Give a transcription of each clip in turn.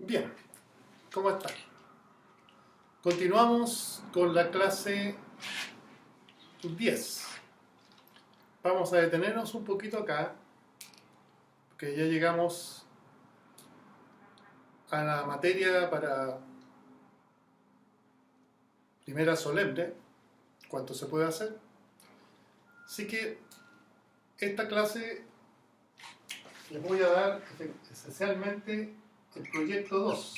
Bien, ¿cómo están? Continuamos con la clase 10. Vamos a detenernos un poquito acá, porque ya llegamos a la materia para primera solemne, cuánto se puede hacer. Así que esta clase les voy a dar esencialmente el proyecto 2.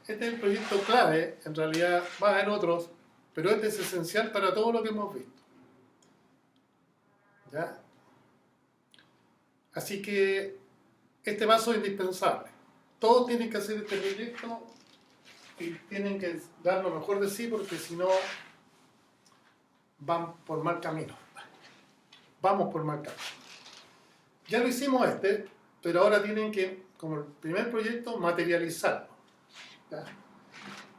Este es el proyecto clave, en realidad va a haber otros, pero este es esencial para todo lo que hemos visto. ¿Ya? Así que este paso es indispensable. Todos tienen que hacer este proyecto y tienen que dar lo mejor de sí, porque si no van por mal camino. Vamos por mal camino. Ya lo hicimos pero ahora tienen que, como el primer proyecto, materializarlo. ¿Ya?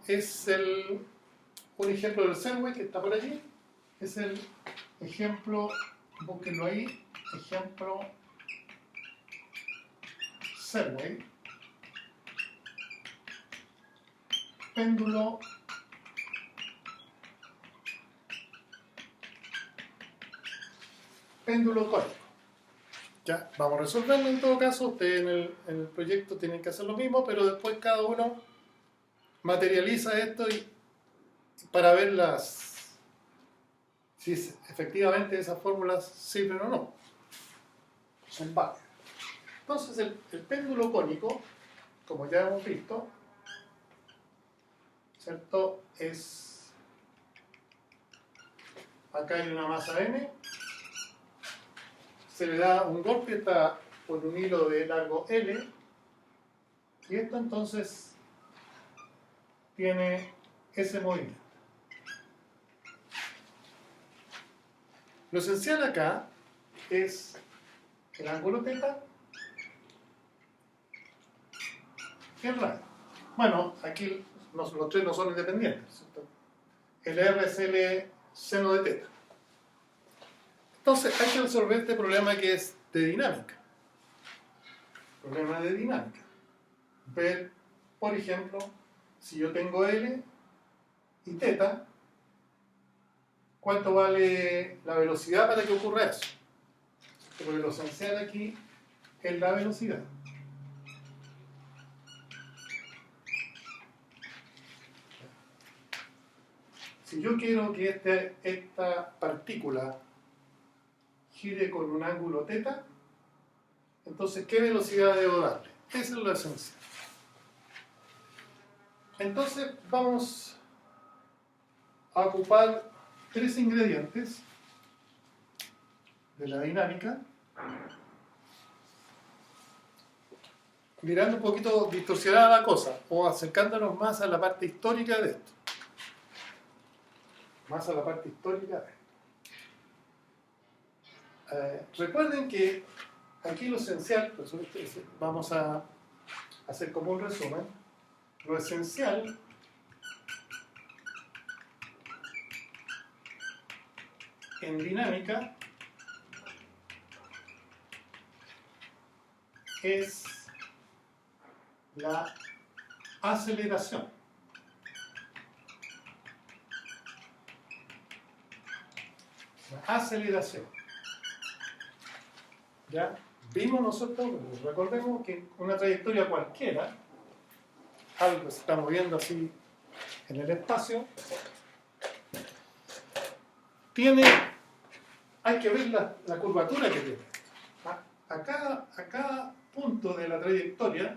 Es un ejemplo del Segway que está por allí. Es el ejemplo, búsquenlo ahí, ejemplo Segway. Péndulo cónico. Ya, vamos a resolverlo en todo caso. Ustedes en el proyecto tienen que hacer lo mismo, pero después cada uno materializa esto para ver si efectivamente esas fórmulas sirven o no. Son válidas. Entonces el péndulo cónico, como ya hemos visto, ¿cierto? Acá hay una masa M, se le da un golpe, está por un hilo de largo L, y esto entonces tiene ese movimiento. Lo esencial acá es el ángulo θ y el radio. Bueno, aquí los tres no son independientes, ¿cierto? El R es el seno de θ. Entonces hay que resolver este problema que es de dinámica. Problema de dinámica. Ver, por ejemplo, si yo tengo L y θ, ¿cuánto vale la velocidad para que ocurra eso? Porque lo esencial aquí es la velocidad. Si yo quiero que esta partícula gire con un ángulo θ, entonces, ¿qué velocidad debo darle? Esa es la esencia. Entonces, vamos a ocupar tres ingredientes de la dinámica, mirando un poquito distorsionada la cosa, o acercándonos más a la parte histórica de esto. Más a la parte histórica de esto. Recuerden que aquí lo esencial, pues vamos a hacer como un resumen, lo esencial en dinámica es la aceleración. La aceleración. ¿Ya? Vimos nosotros, recordemos que una trayectoria cualquiera, algo que se está moviendo así en el espacio, hay que ver la curvatura que tiene. A cada punto de la trayectoria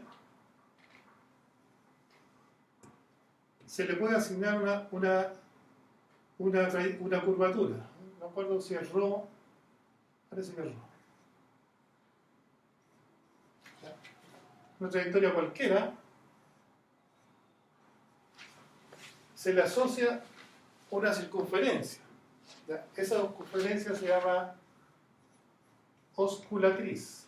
se le puede asignar una curvatura. No me acuerdo si es ρ, parece que es ρ. Una trayectoria cualquiera se le asocia una circunferencia. ¿Ya? Esa circunferencia se llama osculatriz.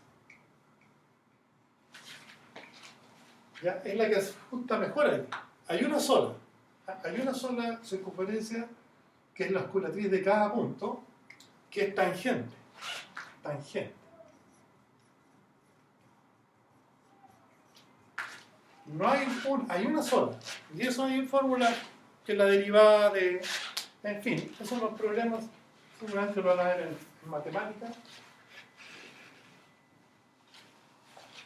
¿Ya? Es la que se ajusta mejor ahí. Hay una sola circunferencia que es la osculatriz de cada punto, que es tangente. No hay hay una sola. Y eso hay fórmula que es la derivada de... En fin, esos son los problemas, seguramente lo van a ver en matemáticas.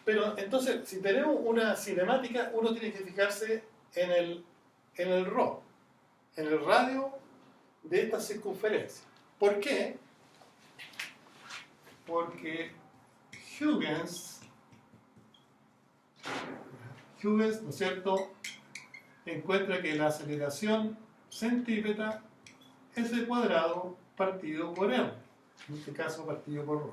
Pero entonces, si tenemos una cinemática, uno tiene que fijarse en el RO, en el radio de esta circunferencia. ¿Por qué? Porque Huygens, ¿no es cierto?, encuentra que la aceleración centrípeta es el cuadrado partido por R, en este caso partido por ρ.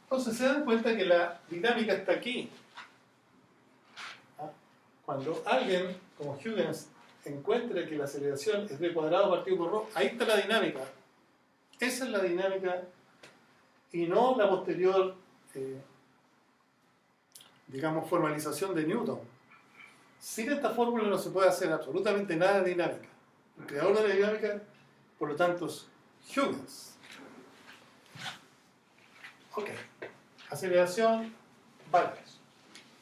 Entonces se dan cuenta que la dinámica está aquí. Cuando alguien como Huygens encuentre que la aceleración es v cuadrado partido por ρ, ahí está la dinámica. Esa es la dinámica y no la posterior, digamos, formalización de Newton. Sin esta fórmula no se puede hacer absolutamente nada de dinámica. El creador de la dinámica, por lo tanto, es Huygens. Ok, aceleración, vale.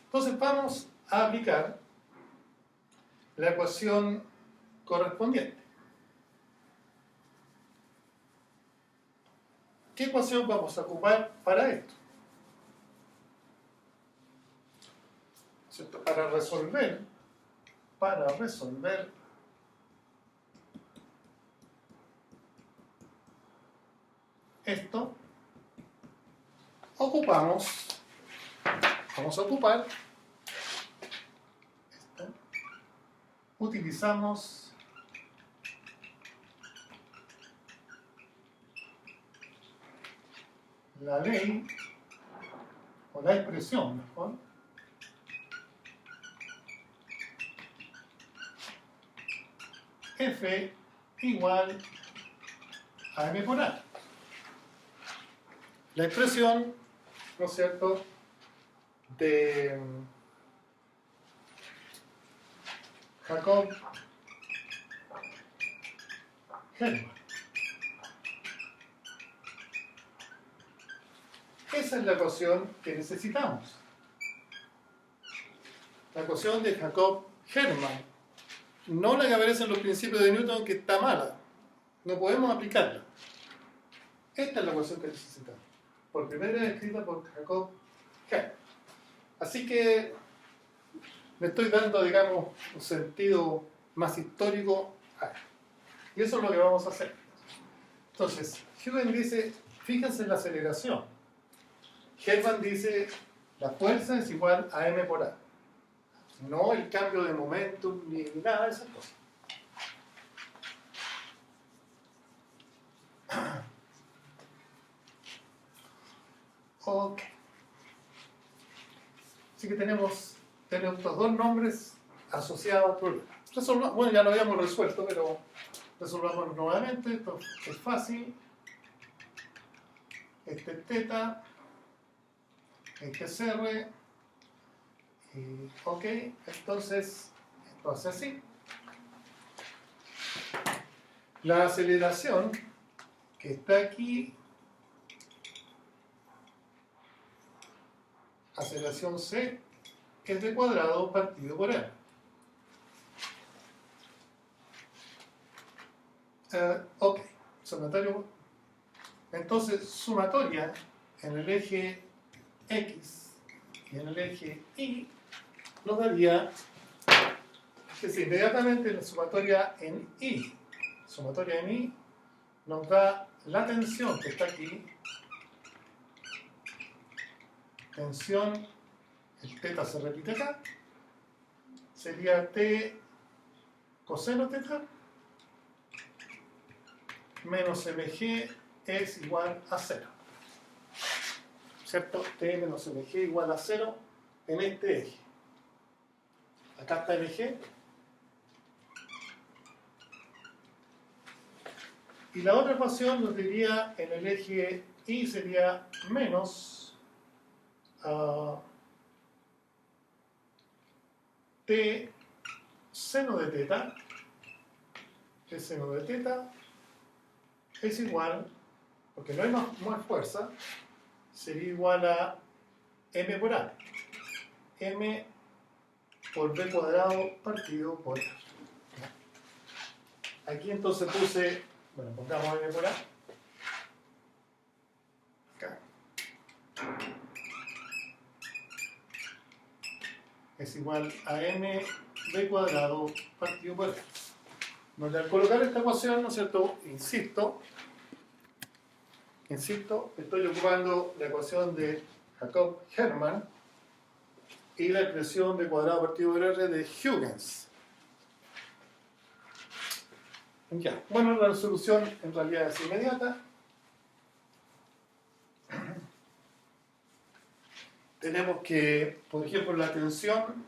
Entonces vamos a aplicar la ecuación correspondiente. ¿Qué ecuación vamos a ocupar para esto? ¿Cierto? Para resolver esto, vamos a ocupar esta, utilizamos la ley o la expresión mejor F igual a m por a. La expresión, ¿no es cierto?, de Jacob Hermann. Esa es la ecuación que necesitamos. La ecuación de Jacob Hermann. No la que aparece en los principios de Newton, que está mala. No podemos aplicarla. Esta es la ecuación que necesitamos. Por primera vez escrita por Jacob Hermann. Así que le estoy dando, digamos, un sentido más histórico a esto. Y eso es lo que vamos a hacer. Entonces, Huygens dice, fíjense en la aceleración. Hermann dice, la fuerza es igual a m por a. No el cambio de momentum ni nada de esas cosas. Ok. Así que tenemos estos dos nombres asociados al problema. Bueno, ya lo habíamos resuelto, pero resolvamos nuevamente. Esto es fácil. Este es teta. Este es R. Y, ok, entonces, esto hace así. La aceleración que está aquí, aceleración C, es de cuadrado partido por R. Ok, sumatorio. Entonces, sumatoria en el eje X y en el eje Y nos daría, es decir, inmediatamente la sumatoria en Y nos da la tensión que está aquí, tensión, el teta se repite acá, sería T coseno teta menos mg es igual a 0. ¿Cierto? T menos mg igual a 0 en este eje. Acá está mg. Y la otra ecuación nos diría en el eje Y sería menos T seno de teta. T seno de teta es igual, porque no hay más fuerza, sería igual a m por a. m por b cuadrado partido por r. Aquí entonces puse, bueno, pongamos m por a. Acá. Es igual a m b cuadrado partido por r. Donde al colocar esta ecuación, ¿no es cierto? Insisto, estoy ocupando la ecuación de Jacob-Hermann y la expresión de cuadrado partido por r de Huygens. Ya. Bueno, la resolución en realidad es inmediata. Tenemos que, por ejemplo, la tensión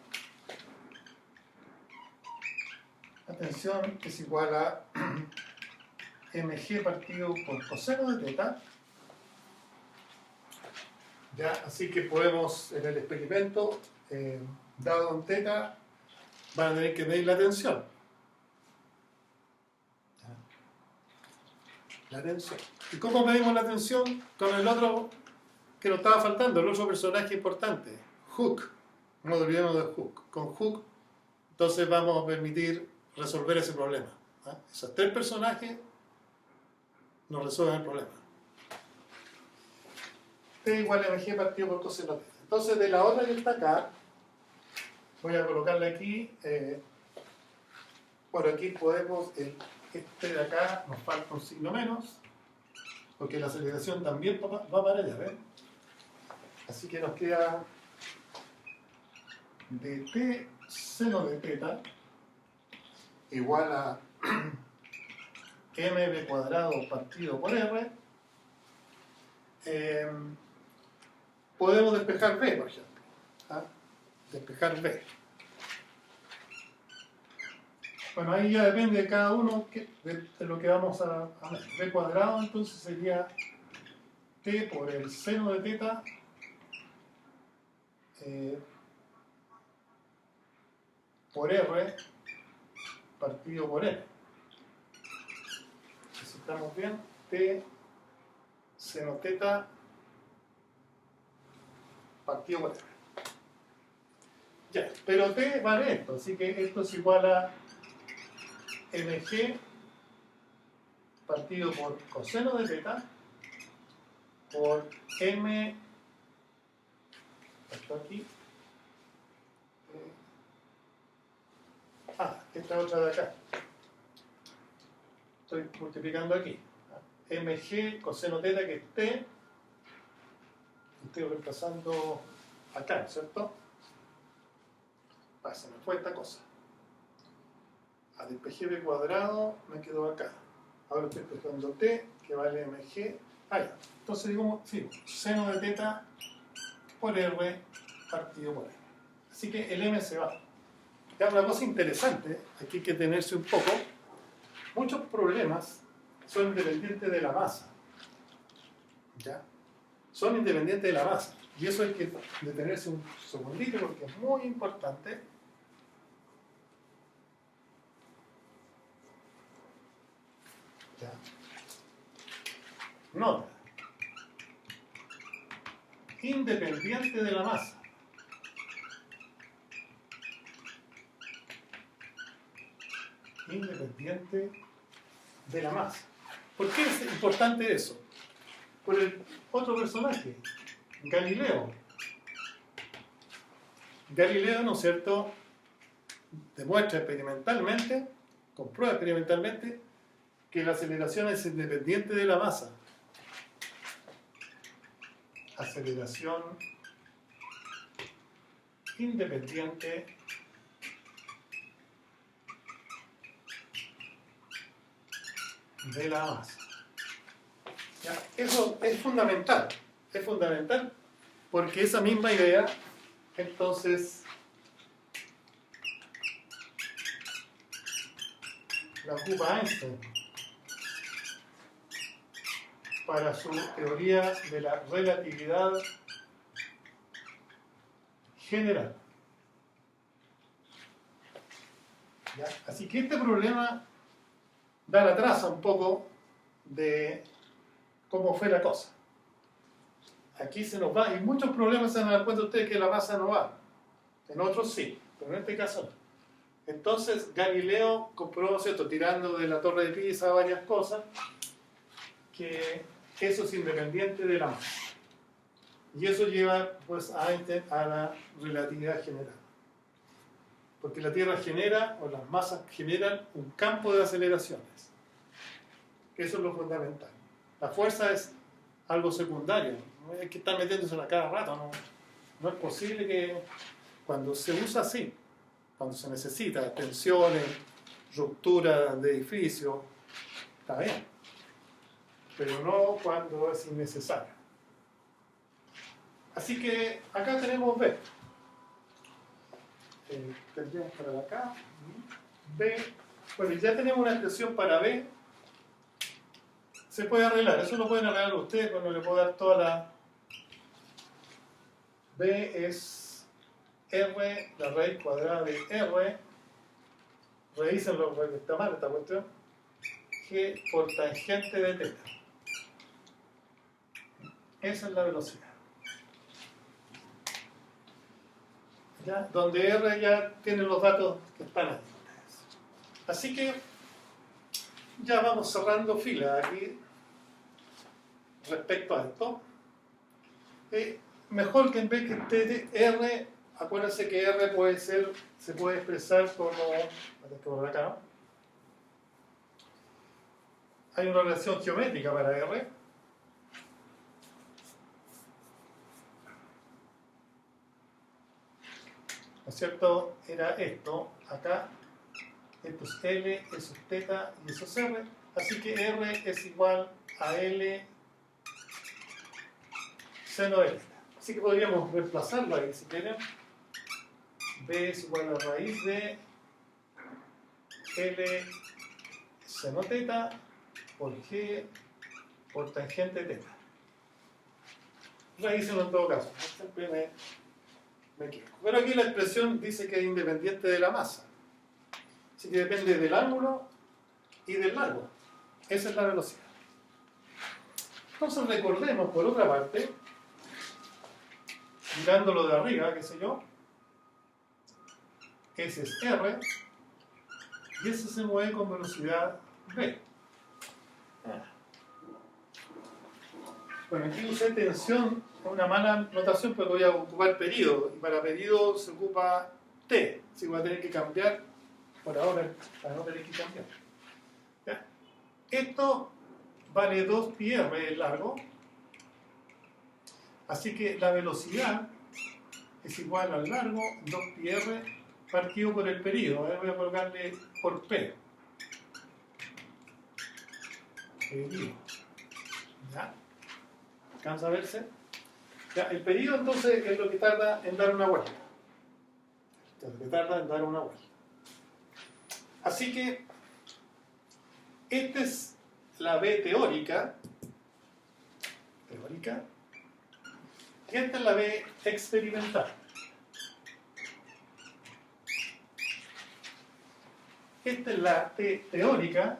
es igual a mg partido por coseno de teta. Ya, así que podemos, en el experimento, dado en teta, van a tener que medir la tensión. La tensión. ¿Y cómo medimos la tensión? Con el otro que nos estaba faltando, el otro personaje importante, Hooke. No nos olvidemos de Hooke. Con Hooke, entonces vamos a permitir resolver ese problema. Esos tres personajes nos resuelven el problema. T igual a mg partido por coseno teta. Entonces, de la otra que está acá, voy a colocarle aquí, bueno, aquí podemos, este de acá nos falta un signo menos, porque la aceleración también va para allá, ¿ven? Así que nos queda dt seno de teta igual a mb cuadrado partido por r. Podemos despejar b, por ejemplo. Despejar b. Bueno, ahí ya depende de cada uno de lo que vamos a ver. B cuadrado entonces sería t por el seno de teta por r partido por n. Si estamos bien, t seno teta partido por r. Ya, pero t vale esto, así que esto es igual a mg partido por coseno de teta por m, esto aquí, esta otra de acá, estoy multiplicando aquí, mg coseno teta que es t, estoy reemplazando acá, ¿cierto? Se me fue esta cosa. A despejé b cuadrado me quedó acá. Ahora estoy despejando t, que vale mg. Ya. Entonces digo, sí, seno de teta por r partido por r. Así que el m se va. Ya, una cosa interesante, aquí hay que tenerse un poco. Muchos problemas son independientes de la masa. ¿Ya? Son independientes de la masa. Y eso hay que detenerse un segundito porque es muy importante. Ya. Nota. Independiente de la masa. Independiente de la masa. ¿Por qué es importante eso? Por el otro personaje, Galileo. Galileo, ¿no es cierto?, demuestra experimentalmente, comprueba experimentalmente, que la aceleración es independiente de la masa. Aceleración independiente de la masa. ¿Ya? Eso es fundamental porque esa misma idea entonces la ocupa Einstein para su teoría de la relatividad general. ¿Ya? Así que este problema da la traza un poco de cómo fue la cosa. Aquí se nos va, y muchos problemas se van a dar cuenta ustedes que la masa no va. En otros sí, pero en este caso no. Entonces Galileo comprobó, ¿cierto?, tirando de la torre de Pisa varias cosas, que eso es independiente de la masa. Y eso lleva pues a la relatividad general. Porque la Tierra genera, o las masas generan, un campo de aceleraciones. Eso es lo fundamental. La fuerza es algo secundario. No hay que estar metiéndose a cada rato. No es posible que cuando se usa así, cuando se necesita tensiones, ruptura de edificios, está bien. Pero no cuando es innecesario. Así que acá tenemos B. Tendríamos para acá. B. Bueno, ya tenemos una expresión para B. Se puede arreglar. Eso lo pueden arreglar ustedes cuando le puedo dar toda la... B es R, la raíz cuadrada de R. Revísenlo porque está mal esta cuestión. G por tangente de θ. Esa es la velocidad. ¿Ya? Donde R ya tiene los datos que están ahí. Así que ya vamos cerrando fila aquí respecto a esto. Mejor que en vez que esté R, acuérdense que R se puede expresar como... por acá, ¿no? Hay una relación geométrica para R. ¿No es cierto? Era esto, acá, esto es L, eso es θ y eso es R, así que R es igual a L seno de θ. Así que podríamos reemplazarlo ahí si quieren. B es igual a raíz de L seno θ por G por tangente θ. Raízlo en todo caso, siempre me equivoco. Pero aquí la expresión dice que es independiente de la masa. Así que depende del ángulo y del largo. Esa es la velocidad. Entonces recordemos, por otra parte, mirándolo de arriba, qué sé yo, ese es R, y ese se mueve con velocidad V. Bueno, aquí usé tensión, una mala notación, pero voy a ocupar periodo, y para periodo se ocupa T, así que voy a tener que cambiar por ahora, para no tener que cambiar. ¿Ya? Esto vale 2πr el largo, así que la velocidad es igual al largo 2πr partido por el periodo. Ahora voy a colocarle por P. Periodo. ¿Ya? ¿Alcanza a verse? Ya, el periodo entonces es lo que tarda en dar una vuelta. Lo que tarda en dar una vuelta. Así que esta es la B teórica. Y esta es la B experimental. Esta es la T teórica.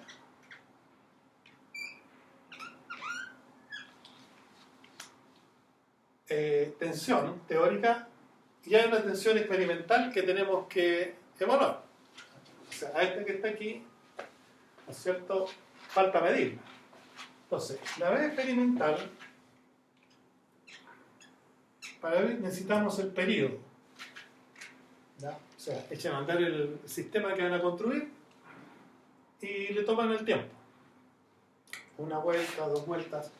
Tensión teórica, y hay una tensión experimental que tenemos que evaluar. O sea, a esta que está aquí, ¿no es cierto?, falta medirla. Entonces, la B experimental, para ver necesitamos el periodo. ¿Ya? O sea, echan a andar el sistema que van a construir y le toman el tiempo. Una vuelta, 2 vueltas.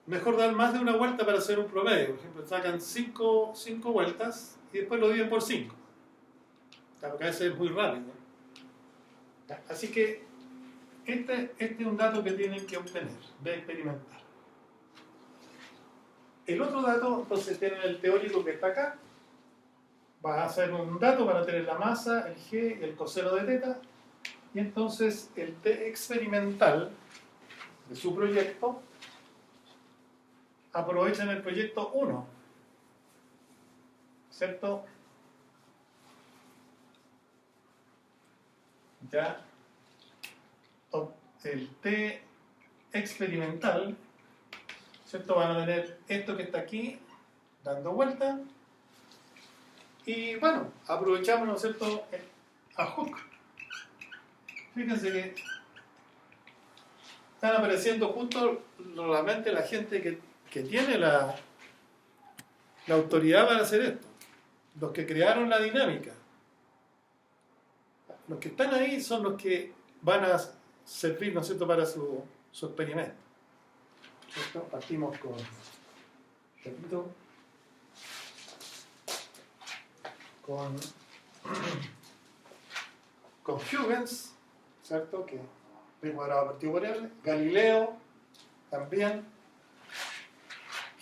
Mejor dar más de una vuelta para hacer un promedio. Por ejemplo, sacan 5 vueltas y después lo dividen por 5. Porque a veces es muy rápido. Así que este es un dato que tienen que obtener, de experimentar. El otro dato, entonces tienen el teórico que está acá. Va a ser un dato para tener la masa, el G, el coseno de θ. Y entonces el T experimental de su proyecto, aprovechan el proyecto 1, ¿cierto? Ya el T experimental, ¿cierto? Van a tener esto que está aquí dando vuelta Y bueno, aprovechamos, ¿no es cierto?, a Hook. Fíjense que están apareciendo justo realmente la gente que tiene la autoridad para hacer esto. Los que crearon la dinámica. Los que están ahí son los que van a servir, ¿no es cierto?, para su experimento. ¿Cierto? Partimos con, repito, con Huygens, ¿cierto?, que B cuadrado partido por L, Galileo también,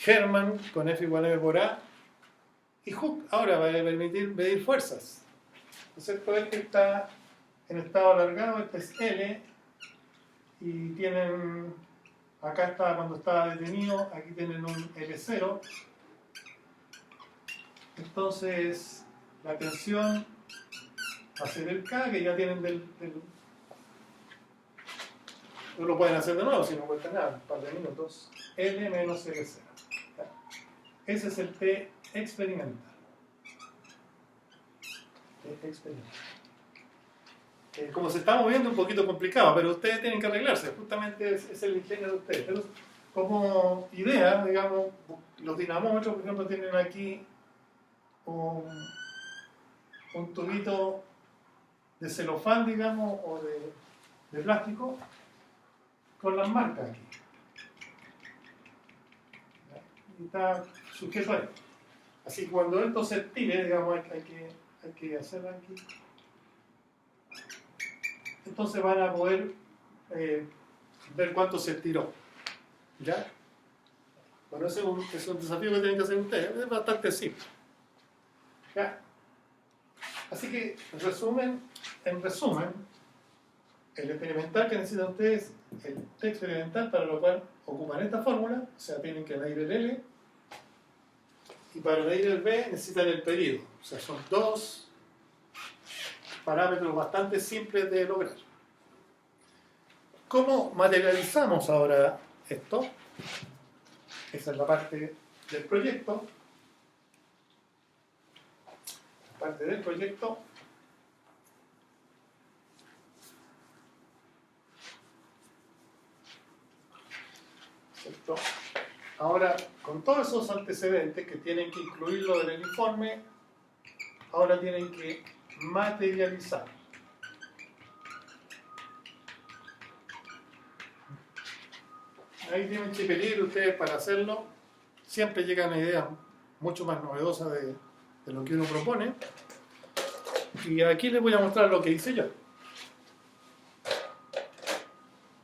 Hermann con F igual a M por A, y Hooke ahora va a permitir medir fuerzas. ¿No es cierto? Este está en estado alargado, este es L, y tienen, acá está cuando estaba detenido, aquí tienen un L0. Entonces, la tensión va a ser el K, que ya tienen no lo pueden hacer de nuevo si no cuesta nada, un par de minutos. L menos L0. Ese es el T experimental. T experimental. Como se está moviendo, un poquito complicado, pero ustedes tienen que arreglarse. Justamente es el ingenio de ustedes. Pero como idea, digamos, los dinamómetros, por ejemplo, tienen aquí un tubito de celofán, digamos, o de plástico, con las marcas aquí. Y está sujeto a esto. Así que cuando esto se estire, digamos, hay que hacerlo aquí. Entonces van a poder ver cuánto se estiró. ¿Ya? Bueno, ese es un desafío que tienen que hacer ustedes. Es bastante simple. ¿Ya? Así que, en resumen, el experimental que necesitan ustedes, el T experimental, para lo cual ocupan esta fórmula, o sea, tienen que medir el L, y para medir el B necesitan el periodo. O sea, son dos parámetros bastante simples de lograr. ¿Cómo materializamos ahora esto? Esa es la parte del proyecto. La parte del proyecto. ¿Cierto? Ahora, con todos esos antecedentes que tienen que incluirlo en el informe, ahora tienen que materializar. Ahí tienen que pedir ustedes para hacerlo. Siempre llegan a ideas mucho más novedosas de lo que uno propone. Y aquí les voy a mostrar lo que hice yo.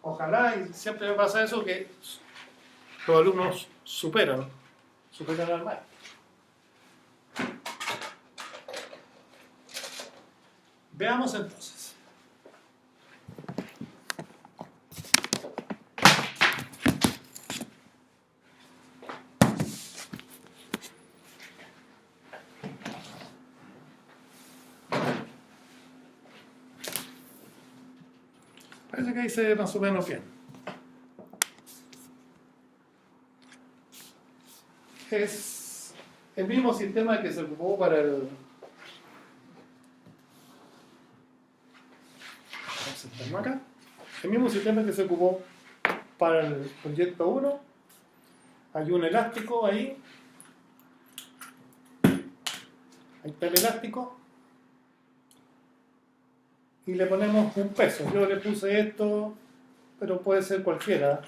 Ojalá, y siempre me pasa eso, que los alumnos superan al maestro. Veamos entonces. Parece que ahí se ve más o menos bien. Es el mismo sistema que se ocupó para el... acá. El mismo sistema que se ocupó para el proyecto 1. Hay un elástico ahí. Ahí está el elástico. Y le ponemos un peso. Yo le puse esto, pero puede ser cualquiera.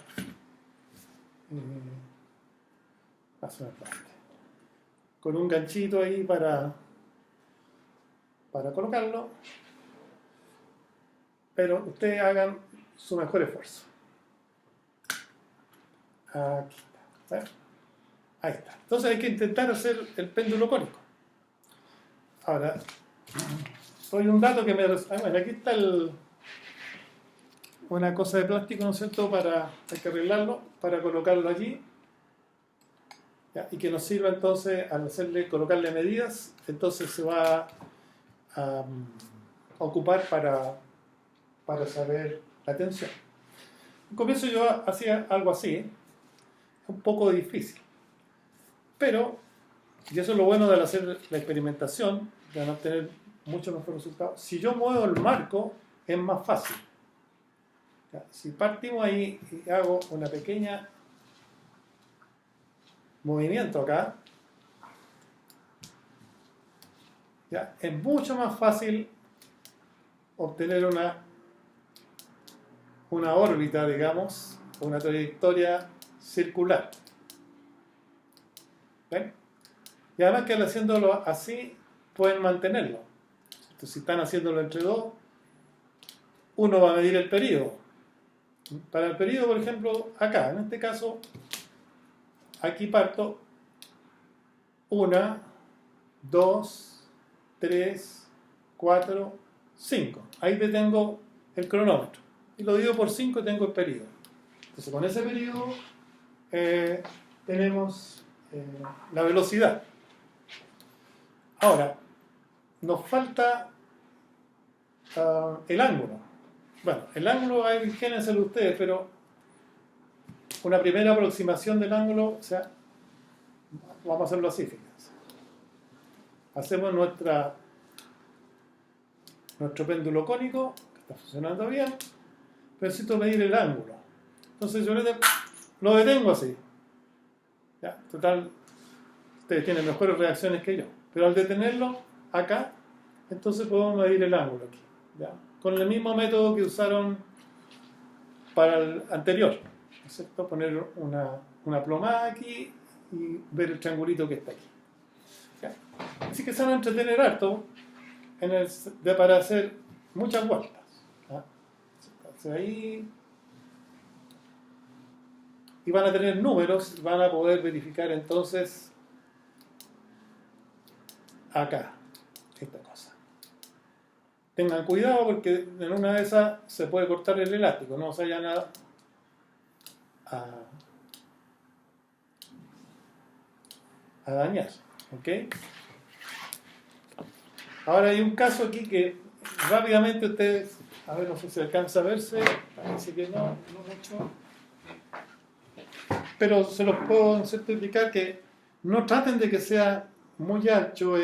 Con un ganchito ahí para colocarlo. Pero ustedes hagan su mejor esfuerzo. Aquí está. ¿Eh? Ahí está. Entonces hay que intentar hacer el péndulo cónico. Ahora, doy un dato que me... bueno, aquí está una cosa de plástico, ¿no es cierto?, hay que arreglarlo, para colocarlo allí. ¿Ya? Y que nos sirva entonces, al colocarle medidas, entonces se va a ocupar para saber la tensión. En comienzo yo hacía algo así, un poco difícil, pero Y eso es lo bueno de hacer la experimentación, de obtener muchos mejores resultados. Si yo muevo el marco, es más fácil. ¿Ya? Si partimos ahí y hago una pequeña movimiento acá, ¿ya? Es mucho más fácil obtener una órbita, digamos, una trayectoria circular. ¿Ven? Y además que al haciéndolo así, pueden mantenerlo. Entonces, si están haciéndolo entre dos, uno va a medir el período. Para el período, por ejemplo, acá, en este caso, aquí parto 1, 2, 3, 4, 5. Ahí detengo el cronómetro. Y lo divido por 5 y tengo el periodo. Entonces, con ese periodo tenemos la velocidad. Ahora, nos falta el ángulo. Bueno, el ángulo hay ingénenselo ustedes, pero una primera aproximación del ángulo, o sea, vamos a hacerlo así, fíjense. Hacemos nuestro péndulo cónico, que está funcionando bien, pero necesito medir el ángulo. Entonces yo lo detengo así. Ya, total, ustedes tienen mejores reacciones que yo. Pero al detenerlo acá, entonces podemos medir el ángulo aquí. ¿Ya? Con el mismo método que usaron para el anterior. ¿Cierto? Poner una plomada aquí y ver el triangulito que está aquí. ¿Ya? Así que se van a entretener harto para hacer muchas vueltas. ¿Ya? Entonces ahí... Y van a tener números, van a poder verificar entonces acá esta cosa. Tengan cuidado porque en una de esas se puede cortar el elástico, no se vayan a dañar. ¿Ok? Ahora hay un caso aquí que rápidamente ustedes, a ver, no sé si alcanza a verse, parece que no mucho. Pero se los puedo certificar que no traten de que sea muy alto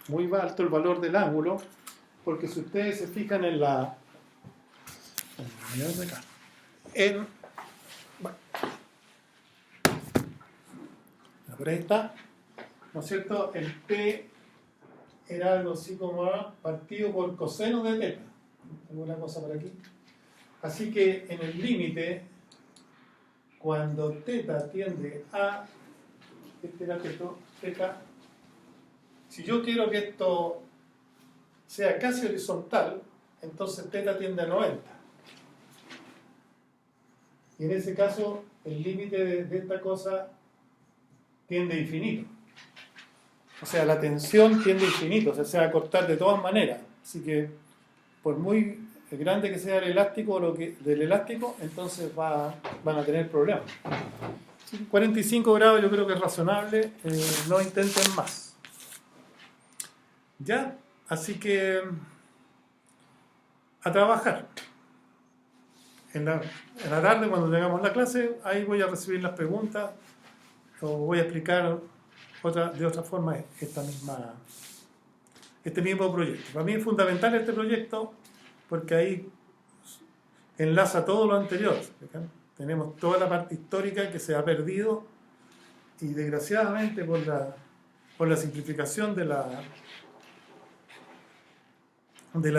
muy alto el valor del ángulo, porque si ustedes se fijan en por ahí está, ¿no es cierto? El P era algo así como A partido por coseno de teta, alguna cosa por aquí. Así que en el límite, cuando teta tiende a, este era teta, si yo quiero que esto sea casi horizontal, entonces teta tiende a 90. Y en ese caso, el límite de esta cosa tiende a infinito. O sea, la tensión tiende a infinito, o sea, se va a cortar de todas maneras. Así que, por muy grande que sea el elástico del elástico, entonces van a tener problemas. 45 grados yo creo que es razonable, no intenten más. ¿Ya? Así que a trabajar. En la tarde, cuando tengamos la clase, ahí voy a recibir las preguntas o voy a explicar de otra forma este mismo proyecto. Para mí es fundamental este proyecto porque ahí enlaza todo lo anterior. ¿Fíjate? Tenemos toda la parte histórica que se ha perdido y desgraciadamente por la simplificación de la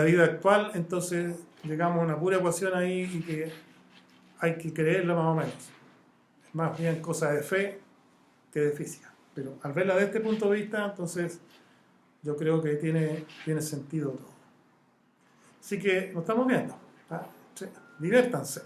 vida actual, entonces llegamos a una pura ecuación ahí y que hay que creerla más o menos. Es más bien cosa de fe que de física. Pero al verla de este punto de vista, entonces yo creo que tiene sentido todo. Así que nos estamos viendo. ¿Ah? Sí. Diviértanse.